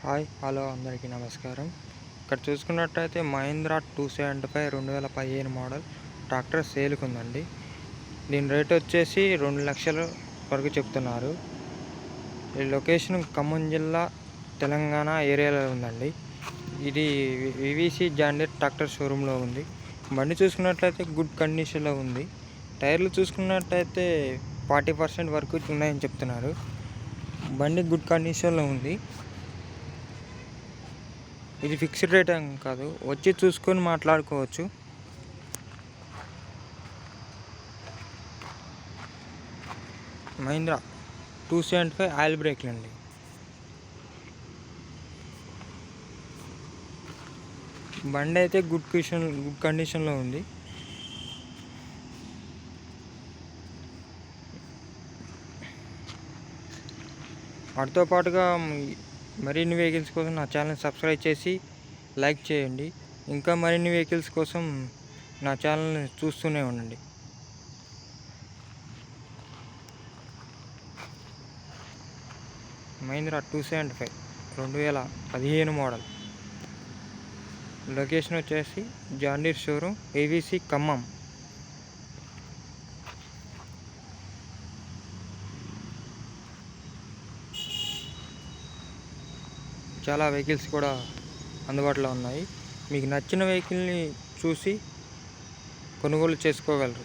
Hi hello అందరికీ నమస్కారం. ఇక్కడ చూసుకున్నట్టయితే మహీంద్రా 275 2015 మోడల్ ట్రాక్టర్ సేల్కి ఉందండి. దీని రేట్ వచ్చేసి 2,00,000 వరకు చెప్తున్నారు. ఈ లొకేషన్ ఖమ్మం జిల్లా తెలంగాణ ఏరియాలో ఉందండి. ఇది వివిసి జాండీర్ ట్రాక్టర్ షోరూంలో ఉంది. బండి చూసుకున్నట్లయితే గుడ్ కండిషన్లో ఉంది. టైర్లు చూసుకున్నట్టయితే 40% వరకు ఉన్నాయని చెప్తున్నారు. బండి గుడ్ కండిషన్లో ఉంది. ఇది ఫిక్స్డ్ రేట్ ఏం కాదు, వచ్చి చూసుకొని మాట్లాడుకోవచ్చు. మహీంద్రా 275 ఆయిల్ బ్రేక్లు అండి. బండి అయితే గుడ్ కండిషన్లో ఉంది. వాటితో పాటుగా మరిన్ని వెహికల్స్ కోసం నా ఛానల్ సబ్స్క్రైబ్ చేసి లైక్ చేయండి. ఇంకా మరిన్ని వెహికల్స్ కోసం నా ఛానల్ని చూస్తూనే ఉండండి. మహీంద్రా 275 2015 మోడల్. లొకేషన్ వచ్చేసి జాండీర్ షోరూమ్ ఏవిసి ఖమ్మం. చాలా వెహికల్స్ కూడా అందుబాటులో ఉన్నాయి. మీకు నచ్చిన వెహికల్ని చూసి కొనుగోలు చేసుకోగలరు.